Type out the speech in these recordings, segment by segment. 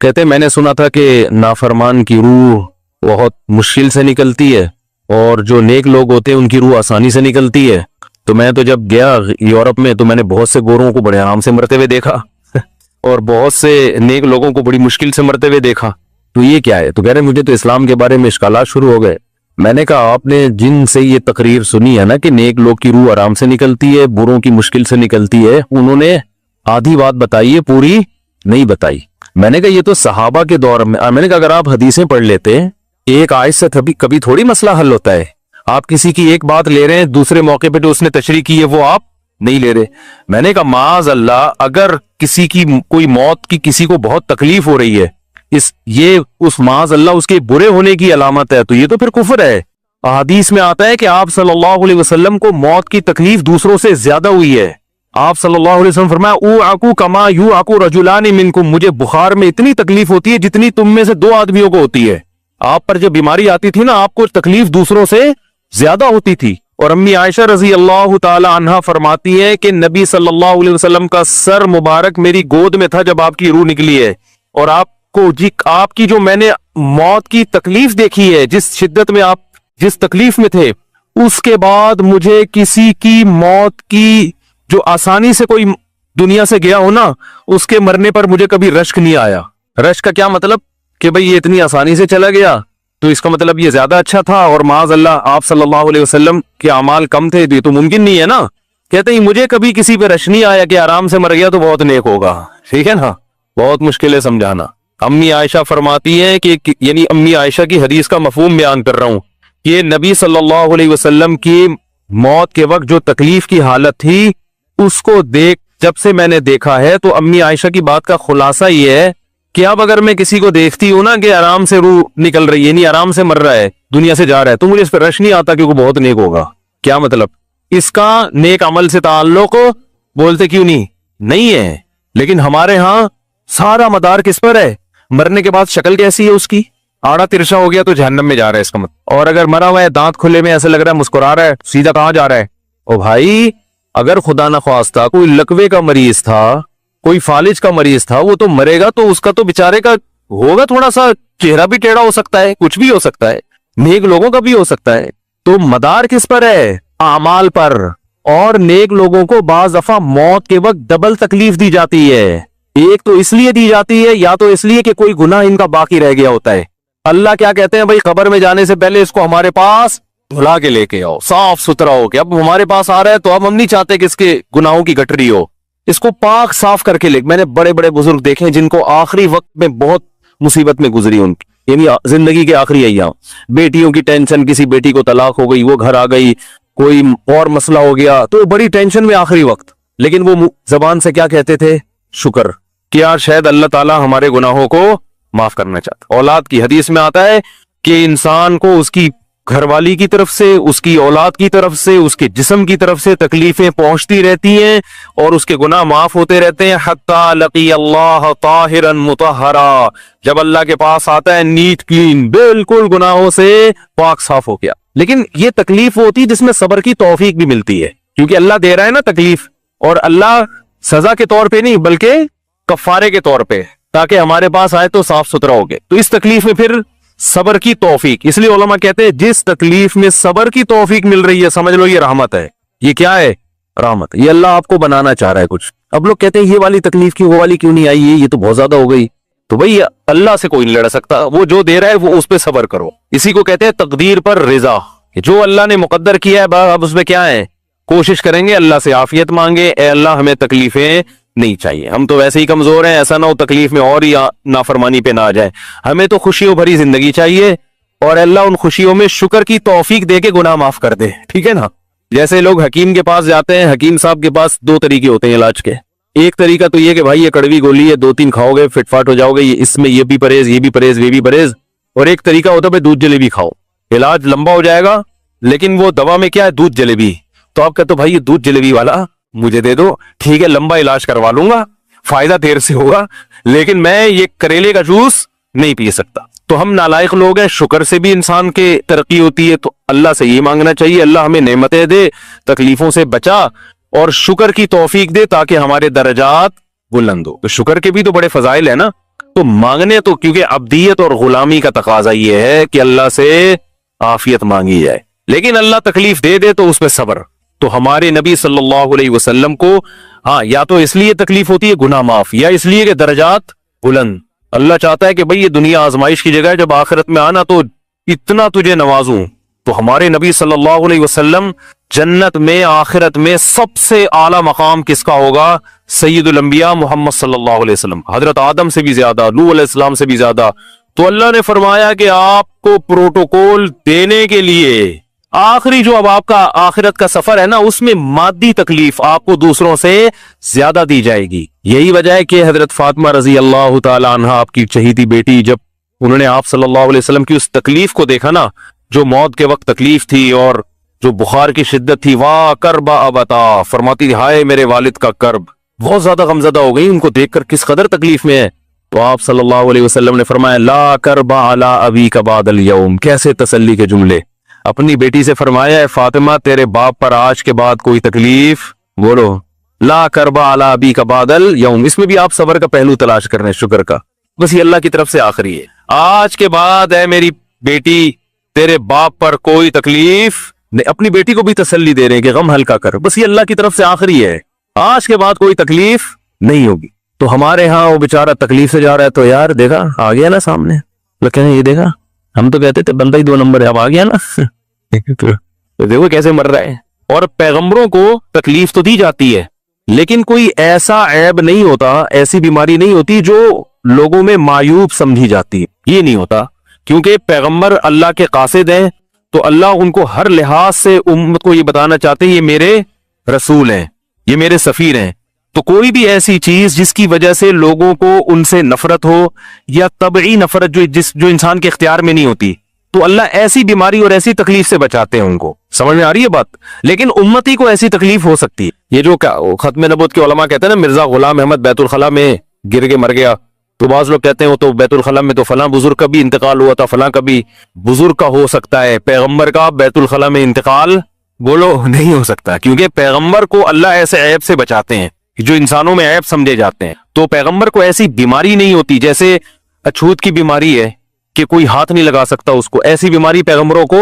کہتے میں نے سنا تھا کہ نافرمان کی روح بہت مشکل سے نکلتی ہے اور جو نیک لوگ ہوتے ہیں ان کی روح آسانی سے نکلتی ہے. تو میں تو جب گیا یورپ میں تو میں نے بہت سے گوروں کو بڑے آرام سے مرتے ہوئے دیکھا اور بہت سے نیک لوگوں کو بڑی مشکل سے مرتے ہوئے دیکھا. تو یہ کیا ہے؟ تو کہہ رہے مجھے تو اسلام کے بارے میں اشکالات شروع ہو گئے. میں نے کہا آپ نے جن سے یہ تقریر سنی ہے نا کہ نیک لوگ کی روح آرام سے نکلتی ہے بروں کی مشکل سے نکلتی ہے، انہوں نے آدھی بات بتائی ہے، پوری نہیں بتائی. میں نے کہا یہ تو صحابہ کے دور میں نے کہا اگر آپ حدیثیں پڑھ لیتے ایک آیت سے کبھی تھوڑی مسئلہ حل ہوتا ہے. آپ کسی کی ایک بات لے رہے ہیں، دوسرے موقع پہ جو اس نے تشریح کی ہے وہ آپ نہیں لے رہے. میں نے کہا معاذ اللہ اگر کسی کی کوئی موت کی کسی کو بہت تکلیف ہو رہی ہے، اس معاذ اللہ اس کے برے ہونے کی علامت ہے، تو یہ تو پھر کفر ہے. حدیث میں آتا ہے کہ آپ صلی اللہ علیہ وسلم کو موت کی تکلیف دوسروں سے زیادہ ہوئی ہے. آپ صلی اللہ علیہ وسلم فرمایا او آکو کما یو آکو رجلان منکم، مجھے بخار میں اتنی تکلیف ہوتی ہے جتنی تم میں سے دو آدمیوں کو ہوتی ہے. آپ پر جب بیماری آتی تھی نا آپ کو تکلیف دوسروں سے زیادہ ہوتی تھی. اور امی عائشہ رضی اللہ تعالی عنہا فرماتی ہے کہ نبی صلی اللہ علیہ وسلم کا سر مبارک میری گود میں تھا جب آپ کی روح نکلی ہے، اور آپ کی جو میں نے موت کی تکلیف دیکھی ہے، جس شدت میں آپ جس تکلیف میں تھے، اس کے بعد مجھے کسی کی موت کی جو آسانی سے کوئی دنیا سے گیا ہو نا اس کے مرنے پر مجھے کبھی رشک نہیں آیا. رشک کا کیا مطلب کہ بھئی یہ اتنی آسانی سے چلا گیا تو اس کا مطلب یہ زیادہ اچھا تھا، اور معاذ اللہ آپ صلی اللہ علیہ وسلم کے اعمال کم تھے، یہ تو ممکن نہیں ہے نا. کہتے ہیں مجھے کبھی کسی پہ رش نہیں آیا کہ آرام سے مر گیا تو بہت نیک ہوگا. ٹھیک ہے نا، بہت مشکل ہے سمجھانا. امی عائشہ فرماتی ہیں کہ یعنی امی عائشہ کی حدیث کا مفہوم بیان کر رہا ہوں کہ نبی صلی اللہ علیہ وسلم کی موت کے وقت جو تکلیف کی حالت تھی اس کو جب سے میں نے دیکھا ہے، تو امی عائشہ کی بات کا خلاصہ یہ ہے کہ اب اگر میں کسی کو دیکھتی ہوں نا کہ آرام سے روح نکل رہی ہے، یعنی آرام سے مر رہا ہے، دنیا سے جا رہا ہے، تو مجھے اس پہ رش نہیں آتا کیونکہ بہت نیک ہوگا. کیا مطلب؟ اس کا نیک عمل سے تعلق بولتے کیوں نہیں ہے. لیکن ہمارے ہاں سارا مدار کس پر ہے؟ مرنے کے بعد شکل کیسی ہے اس کی؟ آڑا ترشا ہو گیا تو جہنم میں جا رہا ہے اس کا مطلب. اور اگر مرا ہوا ہے دانت کھلے میں ایسے لگ رہا ہے مسکرا رہا ہے، سیدھا کہاں جا رہا ہے؟ او بھائی اگر خدا نخواستہ کوئی لکوے کا مریض تھا، کوئی فالج کا مریض تھا، وہ تو مرے گا تو اس کا تو بیچارے کا ہوگا تھوڑا سا چہرہ بھی ٹیڑھا ہو سکتا ہے، کچھ بھی ہو سکتا ہے، نیک لوگوں کا بھی ہو سکتا ہے. تو مدار کس پر ہے؟ اعمال پر. اور نیک لوگوں کو بعض دفعہ موت کے وقت ڈبل تکلیف دی جاتی ہے. ایک تو اس لیے دی جاتی ہے یا تو اس لیے کہ کوئی گناہ ان کا باقی رہ گیا ہوتا ہے. اللہ کیا کہتے ہیں بھائی قبر میں جانے سے پہلے اس کو ہمارے پاس دھلا کے لے کے آؤ، صاف ستھرا ہو کے. اب ہمارے پاس آ رہا ہے تو اب ہم نہیں چاہتے کہ اس کے گناہوں کی گٹری ہو، اس کو پاک صاف کر کے لے. میں نے بڑے بڑے بزرگ دیکھے جن کو آخری وقت میں بہت مصیبت میں گزری ان کی، یعنی زندگی کے آخری ایام، بیٹیوں کی ٹینشن، کسی بیٹی کو طلاق ہو گئی وہ گھر آ گئی، کوئی اور مسئلہ ہو گیا تو بڑی ٹینشن میں آخری وقت، لیکن وہ زبان سے کیا کہتے تھے؟ شکر. کیا شاید اللہ تعالی ہمارے گناہوں کو معاف کرنا چاہتا. اولاد کی حدیث میں آتا ہے کہ انسان کو اس کی گھر والی کی طرف سے، اس کی اولاد کی طرف سے، اس کے جسم کی طرف سے تکلیفیں پہنچتی رہتی ہیں اور اس کے گناہ معاف ہوتے رہتے ہیں حتی لقی اللہ طاہرا مطہرا. جب اللہ کے پاس آتا ہے نیٹ کلین، بالکل گناہوں سے پاک صاف ہو گیا. لیکن یہ تکلیف ہوتی ہے جس میں صبر کی توفیق بھی ملتی ہے، کیونکہ اللہ دے رہا ہے نا تکلیف، اور اللہ سزا کے طور پہ نہیں بلکہ کفارے کے طور پہ، تاکہ ہمارے پاس آئے تو صاف ستھرا ہو گئے. تو اس تکلیف میں پھر صبر کی توفیق، اس لیے علماء کہتے ہیں جس تکلیف میں صبر کی توفیق مل رہی ہے سمجھ لو یہ رحمت ہے. یہ کیا ہے؟ رحمت. یہ اللہ آپ کو بنانا چاہ رہا ہے کچھ. اب لوگ کہتے ہیں یہ والی تکلیف کی وہ والی کیوں نہیں آئی ہے، یہ تو بہت زیادہ ہو گئی. تو بھئی اللہ سے کوئی نہیں لڑ سکتا، وہ جو دے رہا ہے وہ اس پہ صبر کرو. اسی کو کہتے ہیں تقدیر پر رضا، جو اللہ نے مقدر کیا ہے اب اس میں کیا ہے؟ کوشش کریں گے اللہ سے عافیت مانگے، اے اللہ ہمیں تکلیفیں نہیں چاہیے، ہم تو ویسے ہی کمزور ہیں، ایسا نہ ہو تکلیف میں اور ہی نافرمانی پہ نہ آ جائے. ہمیں تو خوشیوں بھری زندگی چاہیے، اور اللہ ان خوشیوں میں شکر کی توفیق دے کے گناہ معاف کر دے. ٹھیک ہے نا؟ جیسے لوگ حکیم کے پاس جاتے ہیں، حکیم صاحب کے پاس دو طریقے ہوتے ہیں علاج کے. ایک طریقہ تو یہ کہ بھائی یہ کڑوی گولی ہے، 2-3 کھاؤ گے فٹ فاٹ ہو جاؤ گے، اس میں یہ بھی پرہیز، یہ بھی پرہیز، یہ بھی پرہیز. اور ایک طریقہ ہوتا ہے بھائی دودھ جلیبی کھاؤ، علاج لمبا ہو جائے گا لیکن وہ دوا میں کیا ہے؟ دودھ جلیبی. تو آپ کہتے ہو بھائی یہ دودھ جلیبی والا مجھے دے دو، ٹھیک ہے لمبا علاج کروا لوں گا، فائدہ دیر سے ہوگا، لیکن میں یہ کریلے کا جوس نہیں پی سکتا. تو ہم نالائق لوگ ہیں. شکر سے بھی انسان کے ترقی ہوتی ہے، تو اللہ سے یہ مانگنا چاہیے اللہ ہمیں نعمتیں دے، تکلیفوں سے بچا اور شکر کی توفیق دے تاکہ ہمارے درجات بلند ہو. تو شکر کے بھی تو بڑے فضائل ہیں نا. تو مانگنے تو کیونکہ عبدیت اور غلامی کا تقاضا یہ ہے کہ اللہ سے عافیت مانگی جائے، لیکن اللہ تکلیف دے دے تو اس پہ صبر۔ تو ہمارے نبی صلی اللہ علیہ وسلم کو ہاں یا تو اس لیے تکلیف ہوتی ہے گناہ معاف، یا اس لیے کہ درجات بلند۔ اللہ چاہتا ہے کہ بھئی یہ دنیا آزمائش کی جگہ ہے، جب آخرت میں آنا تو اتنا تجھے نوازوں۔ تو ہمارے نبی صلی اللہ علیہ وسلم جنت میں آخرت میں سب سے اعلیٰ مقام کس کا ہوگا؟ سید الانبیاء محمد صلی اللہ علیہ وسلم، حضرت آدم سے بھی زیادہ، نوح علیہ السلام سے بھی زیادہ۔ تو اللہ نے فرمایا کہ آپ کو پروٹوکول دینے کے لیے آخری جو اب آپ کا آخرت کا سفر ہے نا، اس میں مادی تکلیف آپ کو دوسروں سے زیادہ دی جائے گی۔ یہی وجہ ہے کہ حضرت فاطمہ رضی اللہ تعالی عنہا آپ کی چہیتی بیٹی، جب انہوں نے آپ صلی اللہ علیہ وسلم کی اس تکلیف کو دیکھا نا، جو موت کے وقت تکلیف تھی اور جو بخار کی شدت تھی، واہ کرب ابتا، فرماتی ہائے میرے والد کا کرب، بہت زیادہ غمزدہ ہو گئی ان کو دیکھ کر کس قدر تکلیف میں ہے۔ تو آپ صلی اللہ علیہ وسلم نے فرمایا لا کرب علی ابیک بعد اليوم، کیسے تسلی کے جملے۔ اپنی بیٹی سے فرمایا ہے فاطمہ تیرے باپ پر آج کے بعد کوئی تکلیف، بولو لا کرب علی ابیک بعد اليوم، اس میں بھی آپ صبر کا پہلو تلاش کر رہے ہیں، شکر کا، بس یہ اللہ کی طرف سے آخری ہے۔ آج کے بعد اے میری بیٹی تیرے باپ پر کوئی تکلیف نہیں، اپنی بیٹی کو بھی تسلی دے رہے ہیں کہ غم ہلکا کر، بس یہ اللہ کی طرف سے آخری ہے، آج کے بعد کوئی تکلیف نہیں ہوگی۔ تو ہمارے ہاں وہ بیچارہ تکلیف سے جا رہا ہے، تو یار دیکھا آ گیا نا سامنے، لوگ کہیں یہ دیکھا ہم تو کہتے تھے بندہ ہی 2 نمبر ہے، اب آ گیا نا تو دیکھو کیسے مر رہا ہے۔ اور پیغمبروں کو تکلیف تو دی جاتی ہے، لیکن کوئی ایسا عیب نہیں ہوتا، ایسی بیماری نہیں ہوتی جو لوگوں میں معیوب سمجھی جاتی ہے، یہ نہیں ہوتا، کیونکہ پیغمبر اللہ کے قاصد ہیں، تو اللہ ان کو ہر لحاظ سے امت کو یہ بتانا چاہتے ہیں یہ میرے رسول ہیں، یہ میرے سفیر ہیں۔ تو کوئی بھی ایسی چیز جس کی وجہ سے لوگوں کو ان سے نفرت ہو، یا طبعی نفرت جو انسان کے اختیار میں نہیں ہوتی، تو اللہ ایسی بیماری اور ایسی تکلیف سے بچاتے ہیں ان کو۔ سمجھ میں آ رہی ہے بات؟ لیکن امتی کو ایسی تکلیف ہو سکتی ہے، یہ جو ختم نبوت کے علماء کہتے ہیں نا مرزا غلام احمد بیت الخلاء میں گر کے مر گیا، تو بعض لوگ کہتے ہیں وہ تو بیت الخلاء میں تو فلاں بزرگ کا بھی انتقال ہوا تھا، فلاں کا بھی بزرگ کا ہو سکتا ہے، پیغمبر کا بیت الخلاء میں انتقال بولو نہیں ہو سکتا، کیونکہ پیغمبر کو اللہ ایسے عیب سے بچاتے ہیں جو انسانوں میں عیب سمجھے جاتے ہیں۔ تو پیغمبر کو ایسی بیماری نہیں ہوتی، جیسے اچھوت کی بیماری ہے کہ کوئی ہاتھ نہیں لگا سکتا اس کو، ایسی بیماری پیغمبروں کو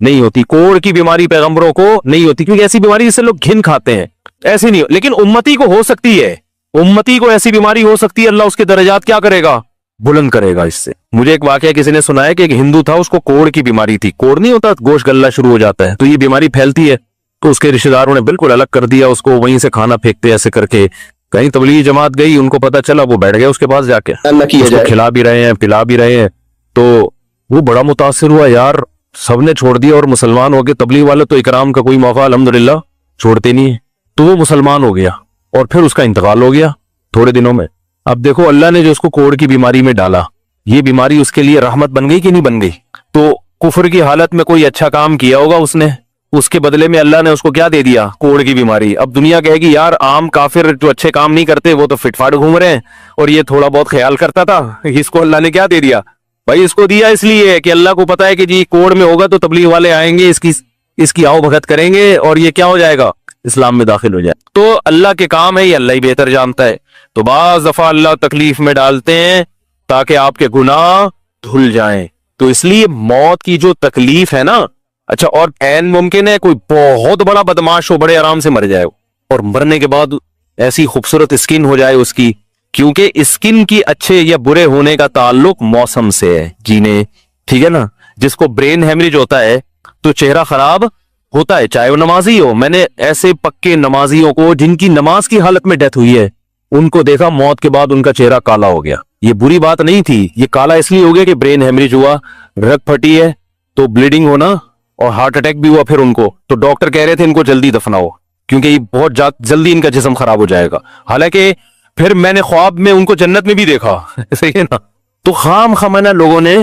نہیں ہوتی۔ کوڑ کی بیماری پیغمبروں کو نہیں ہوتی، کیونکہ ایسی بیماری جس سے لوگ گھن کھاتے ہیں، ایسی نہیں، لیکن امتی کو ہو سکتی ہے، امتی کو ایسی بیماری ہو سکتی ہے، اللہ اس کے درجات کیا کرے گا؟ بلند کرے گا اس سے۔ مجھے ایک واقعہ کسی نے سنایا کہ ایک ہندو تھا، اس کو کوڑ کی بیماری تھی، کوڑ نہیں ہوتا گوشت گلنا شروع ہو جاتا ہے، تو یہ بیماری پھیلتی ہے، تو اس کے رشتہ داروں نے بالکل الگ کر دیا اس کو، وہیں سے کھانا پھینکتے ایسے کر کے، کہیں تبلیغی جماعت گئی، ان کو پتا چلا، وہ بیٹھ گئے اس کے پاس جا کے، اس کو کھلا بھی رہے ہیں پلا بھی رہے ہیں، تو وہ بڑا متاثر ہوا، یار سب نے چھوڑ دیا اور مسلمان ہو گئے، تبلیغ والے تو اکرام کا کوئی موقع الحمدللہ چھوڑتے نہیں ہے، تو وہ مسلمان ہو گیا اور پھر اس کا انتقال ہو گیا تھوڑے دنوں میں۔ اب دیکھو اللہ نے جو اس کو کوڑ کی بیماری میں ڈالا، یہ بیماری اس کے لیے رحمت بن گئی کہ نہیں بن گئی؟ تو کفر کی حالت میں کوئی اچھا کام کیا ہوگا اس نے، اس کے بدلے میں اللہ نے اس کو کیا دے دیا؟ کوڑ کی بیماری۔ اب دنیا کہے گی یار عام کافر جو اچھے کام نہیں کرتے وہ تو فٹ فاٹ گھوم رہے ہیں، اور یہ تھوڑا بہت خیال کرتا تھا، اس کو اللہ نے کیا دے دیا؟ بھائی اس کو دیا اس لیے کہ اللہ کو پتا ہے کہ جی کوڑ میں ہوگا تو تبلیغ والے آئیں گے، اس کی آؤ بھگت کریں گے، اور یہ کیا ہو جائے گا؟ اسلام میں داخل ہو جائے۔ تو اللہ کے کام ہے، یہ اللہ ہی بہتر جانتا ہے۔ تو بعض دفعہ اللہ تکلیف میں ڈالتے ہیں تاکہ آپ کے گناہ دھل جائیں۔ تو اس لیے موت کی جو تکلیف ہے نا، اچھا اور عین ممکن ہے کوئی بہت بڑا بدماش ہو، بڑے آرام سے مر جائے، اور مرنے کے بعد ایسی خوبصورت اسکن ہو جائے اس کی، کیونکہ اسکن کی اچھے یا برے ہونے کا تعلق موسم سے ہے، جینے ٹھیک ہے نا۔ جس کو برین ہیمریج ہوتا ہے تو چہرہ خراب ہوتا ہے، چاہے وہ نمازی ہو۔ میں نے ایسے پکے نمازیوں کو جن کی نماز کی حالت میں ڈیتھ ہوئی ہے، ان کو دیکھا موت کے بعد ان کا چہرہ کالا ہو گیا۔ یہ بری بات نہیں تھی، یہ کالا اس لیے ہو گیا کہ برین ہیمریج ہوا، رگ پھٹی ہے تو بلیڈنگ ہونا، اور ہارٹ اٹیک بھی ہوا پھر ان کو، تو ڈاکٹر کہہ رہے تھے ان کو جلدی دفناؤ کیونکہ یہ بہت جلدی ان کا جسم خراب ہو جائے گا۔ حالانکہ پھر میں نے خواب میں ان کو جنت میں بھی دیکھا، صحیح ہے نا۔ تو خام خمانہ لوگوں نے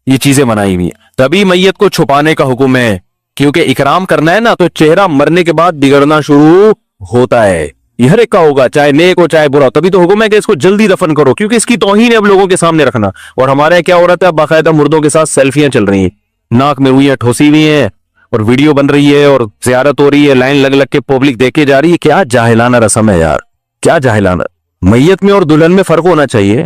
یہ چیزیں منائی ہوئی ہیں۔ تبھی میت کو چھپانے کا حکم ہے، کیونکہ اکرام کرنا ہے نا، تو چہرہ مرنے کے بعد بگڑنا شروع ہوتا ہے، یہ ہر ایک کا ہوگا، چاہے نیک ہو چاہے برا، تبھی تو حکم ہے کہ اس کو جلدی دفن کرو، کیونکہ اس کی توہین ہے اب لوگوں کے سامنے رکھنا۔ اور ہمارے کیا ہو رہا تھا، باقاعدہ مردوں کے ساتھ سیلفیاں چل رہی ہیں، ناک میں روئیاں ٹھوسی ہوئی ہیں، اور ویڈیو بن رہی ہے، اور زیارت ہو رہی ہے، لائن لگ لگ کے پبلک دیکھے جا رہی ہے۔ کیا جاہلانہ رسم ہے یار، کیا جاہلانہ۔ میت میں اور دلہن میں فرق ہونا چاہیے۔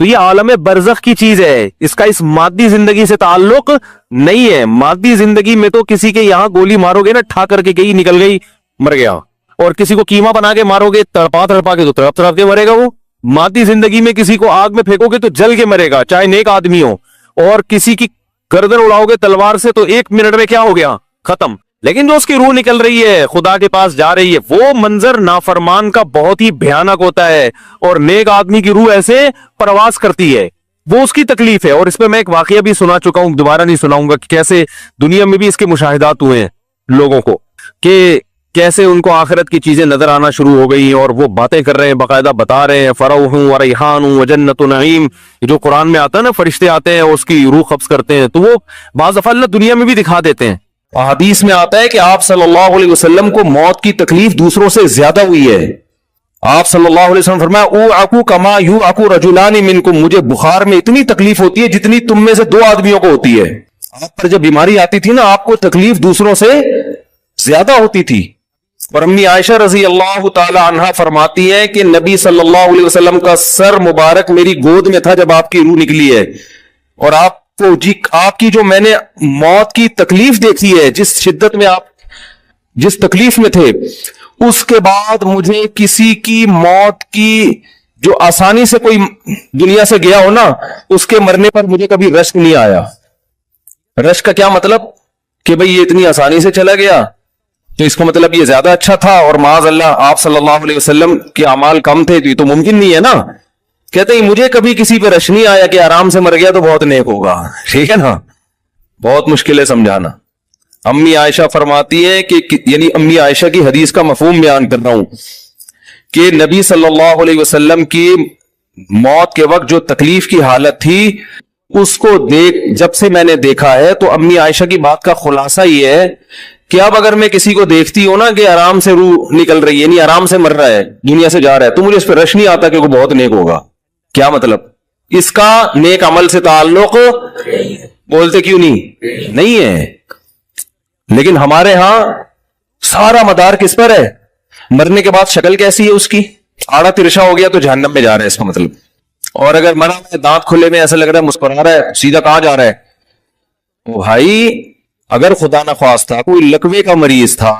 تو یہ عالم برزخ کی چیز ہے, اس کا اس مادی زندگی سے تعلق نہیں ہے. مادی زندگی میں تو کسی کے یہاں گولی مارو گے نا, ٹھا کر کے گئی نکل گئی مر گیا, اور کسی کو کیما بنا کے مارو گے تڑپا تڑپا کے تو تڑپ تڑپ کے مرے گا وہ. مادی زندگی میں کسی کو آگ میں پھینکو گے تو جل کے مرے گا, چاہے نیک آدمی ہو, اور کسی کی گردن اڑاؤ گے تلوار سے تو 1 منٹ میں کیا ہو گیا, ختم. لیکن جو اس کی روح نکل رہی ہے, خدا کے پاس جا رہی ہے, وہ منظر نافرمان کا بہت ہی بھیانک ہوتا ہے, اور نیک آدمی کی روح ایسے پرواز کرتی ہے, وہ اس کی تکلیف ہے. اور اس پہ میں ایک واقعہ بھی سنا چکا ہوں, دوبارہ نہیں سناؤں گا, کہ کیسے دنیا میں بھی اس کے مشاہدات ہوئے ہیں لوگوں کو, کہ کیسے ان کو آخرت کی چیزیں نظر آنا شروع ہو گئی, اور وہ باتیں کر رہے ہیں, باقاعدہ بتا رہے ہیں فروح و ریحان و جنت نعیم, جو قرآن میں آتا ہے نا, فرشتے آتے ہیں اس کی روح قبض کرتے ہیں, تو وہ بعض دفعہ اللہ دنیا میں بھی دکھا دیتے ہیں. حدیث میں آتا ہے کہ آپ صلی اللہ علیہ وسلم کو موت کی تکلیف دوسروں سے زیادہ ہوئی ہے. آپ صلی اللہ علیہ وسلم فرمایا اوعکو کما یوعکو رجلان منکم, مجھے بخار میں اتنی تکلیف ہوتی ہے جتنی تم میں سے 2 آدمیوں کو ہوتی ہے. آپ پر جب بیماری آتی تھی نا, آپ کو تکلیف دوسروں سے زیادہ ہوتی تھی. اور امی عائشہ رضی اللہ تعالی عنہا فرماتی ہے کہ نبی صلی اللہ علیہ وسلم کا سر مبارک میری گود میں تھا جب آپ کی روح نکلی ہے, اور آپ کو آپ کی جو میں نے موت کی تکلیف دیکھی ہے, جس شدت میں آپ جس تکلیف میں تھے, اس کے بعد مجھے کسی کی موت کی جو آسانی سے کوئی دنیا سے گیا ہو نا, اس کے مرنے پر مجھے کبھی رشک نہیں آیا. رشک کا کیا مطلب, کہ بھئی یہ اتنی آسانی سے چلا گیا تو اس کا مطلب یہ زیادہ اچھا تھا, اور معاذ اللہ آپ صلی اللہ علیہ وسلم کے اعمال کم تھے, تو یہ تو ممکن نہیں ہے نا. کہتے ہیں مجھے کبھی کسی پہ رش نہیں آیا کہ آرام سے مر گیا تو بہت نیک ہوگا. ٹھیک ہے نا, بہت مشکل ہے سمجھانا. امی عائشہ فرماتی ہے کہ یعنی امی عائشہ کی حدیث کا مفہوم بیان کر رہا ہوں, کہ نبی صلی اللہ علیہ وسلم کی موت کے وقت جو تکلیف کی حالت تھی, اس کو جب سے میں نے دیکھا ہے, تو امی عائشہ کی بات کا خلاصہ یہ ہے کہ اب اگر میں کسی کو دیکھتی ہوں نا کہ آرام سے روح نکل رہی ہے, یعنی آرام سے مر رہا ہے, دنیا سے جا رہا ہے, تو مجھے اس پہ رش نہیں آتا کہ وہ بہت نیک ہوگا. کیا مطلب, اس کا نیک عمل سے تعلق بولتے کیوں نہیں ہے. لیکن ہمارے ہاں سارا مدار کس پر ہے, مرنے کے بعد شکل کیسی ہے اس کی, آڑا ترشا ہو گیا تو جہنم میں جا رہا ہے, اس کا مطلب. اور اگر مرا ہے دانت کھلے میں ایسا لگ رہا ہے مسکرا رہا ہے, سیدھا کہاں جا رہا ہے. بھائی اگر خدا نخواستہ کوئی لکوے کا مریض تھا,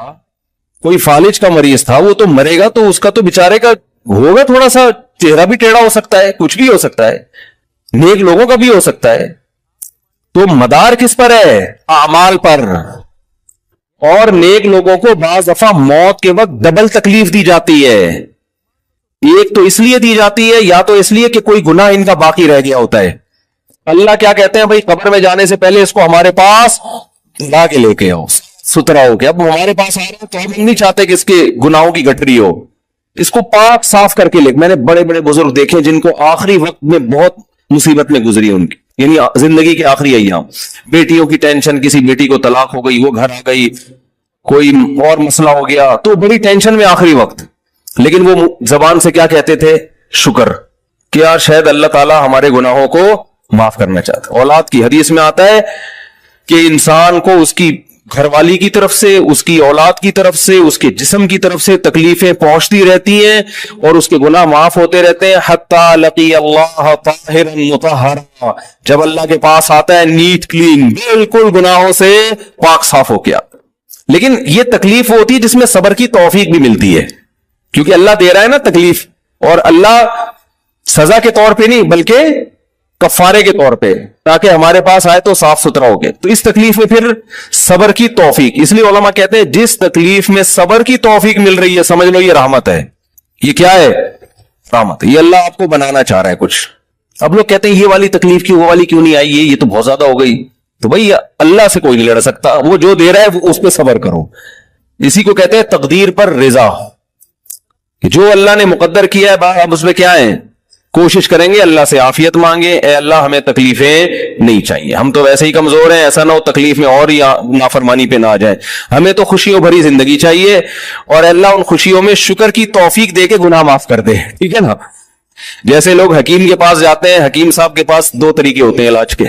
کوئی فالج کا مریض تھا, وہ تو مرے گا تو اس کا تو بیچارے کا ہوگا تھوڑا سا چہرہ بھی ٹیڑھا ہو سکتا ہے, کچھ بھی ہو سکتا ہے, نیک لوگوں کا بھی ہو سکتا ہے. تو مدار کس پر ہے, اعمال پر. اور نیک لوگوں کو بعض دفعہ موت کے وقت ڈبل تکلیف دی جاتی ہے. ایک تو اس لیے دی جاتی ہے, یا تو اس لیے کہ کوئی گناہ ان کا باقی رہ گیا ہوتا ہے. اللہ کیا کہتے ہیں, بھائی قبر میں جانے سے پہلے اس کو ہمارے پاس لا کے لے کے آؤ, ستھرا ہو کے. اب ہمارے پاس آ رہا ہے تو ہم نہیں چاہتے کہ اس کے گناہوں کی گٹری ہو, اس کو پاک صاف کر کے لے. میں نے بڑے بڑے بزرگ دیکھے جن کو آخری وقت میں بہت مصیبت میں گزری ان کی, یعنی زندگی کے آخری ایام, بیٹیوں کی ٹینشن, کسی بیٹی کو طلاق ہو گئی, وہ گھر آ گئی, کوئی اور مسئلہ ہو گیا, تو بڑی ٹینشن میں آخری وقت. لیکن وہ زبان سے کیا کہتے تھے, شکر, کیا شاید اللہ تعالیٰ ہمارے گناہوں کو معاف کرنا چاہتا. اولاد کی حدیث میں آتا ہے کہ انسان کو اس کی گھر والی کی طرف سے, اس کی اولاد کی طرف سے, اس کے جسم کی طرف سے تکلیفیں پہنچتی رہتی ہیں, اور اس کے گناہ معاف ہوتے رہتے ہیں, حتی لقی اللہ طاہرا مطہرا, جب اللہ کے پاس آتا ہے نیٹ کلین, بالکل گناہوں سے پاک صاف ہو گیا. لیکن یہ تکلیف ہوتی ہے جس میں صبر کی توفیق بھی ملتی ہے, کیونکہ اللہ دے رہا ہے نا تکلیف, اور اللہ سزا کے طور پہ نہیں بلکہ کفارے کے طور پہ, تاکہ ہمارے پاس آئے تو صاف ستھرا ہو گئے. تو اس تکلیف میں پھر صبر کی توفیق, اس لیے علماء کہتے ہیں جس تکلیف میں صبر کی توفیق مل رہی ہے, سمجھ لو یہ رحمت ہے. یہ کیا ہے, رحمت ہے. یہ اللہ آپ کو بنانا چاہ رہا ہے کچھ. اب لوگ کہتے ہیں یہ والی تکلیف کی وہ والی کیوں نہیں آئی, یہ تو بہت زیادہ ہو گئی. تو بھائی اللہ سے کوئی نہیں لڑ سکتا, وہ جو دے رہا ہے اس پہ صبر کرو. اسی کو کہتے ہیں تقدیر پر رضا, جو اللہ نے مقدر کیا ہے اب اس میں کیا ہے, کوشش کریں گے اللہ سے عافیت مانگے, اے اللہ ہمیں تکلیفیں نہیں چاہیے, ہم تو ویسے ہی کمزور ہیں, ایسا نہ ہو تکلیف میں اور نافرمانی پہ نہ آ جائے, ہمیں تو خوشیوں بھری زندگی چاہیے, اور اللہ ان خوشیوں میں شکر کی توفیق دے کے گناہ معاف کر دے. ٹھیک ہے نا. جیسے لوگ حکیم کے پاس جاتے ہیں, حکیم صاحب کے پاس 2 طریقے ہوتے ہیں علاج کے.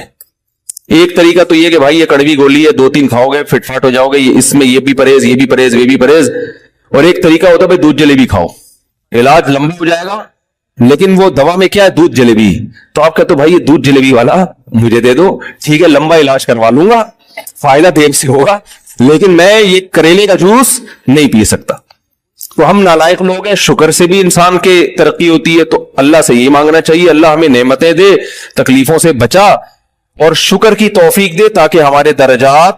ایک طریقہ تو یہ کہ بھائی یہ کڑوی گولی ہے, 2-3 کھاؤ گے فٹ فاٹ ہو جاؤ گے, اس میں یہ بھی پرہیز, یہ بھی پرہیز, یہ بھی پرہیز. اور ایک طریقہ ہوتا ہے بھائی دودھ جلیبی کھاؤ, علاج لمبا ہو جائے گا لیکن وہ دوا میں کیا ہے؟ دودھ جلیبی. تو آپ کہتے ہو بھائی یہ دودھ جلیبی والا مجھے دے دو، ٹھیک ہے لمبا علاج کروا لوں گا، فائدہ دیر سے ہوگا، لیکن میں یہ کریلے کا جوس نہیں پی سکتا. تو ہم نالائق لوگ ہیں. شکر سے بھی انسان کے ترقی ہوتی ہے، تو اللہ سے یہ مانگنا چاہیے اللہ ہمیں نعمتیں دے، تکلیفوں سے بچا اور شکر کی توفیق دے تاکہ ہمارے درجات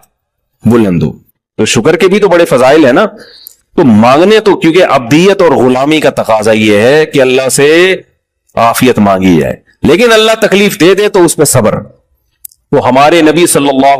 بلند ہو. تو شکر کے بھی تو بڑے فضائل ہیں نا. تو مانگنے تو کیونکہ عبدیت اور غلامی کا تقاضا یہ ہے کہ اللہ سے عافیت مانگی جائے، لیکن اللہ تکلیف دے دے تو اس پہ صبر. تو ہمارے نبی صلی اللہ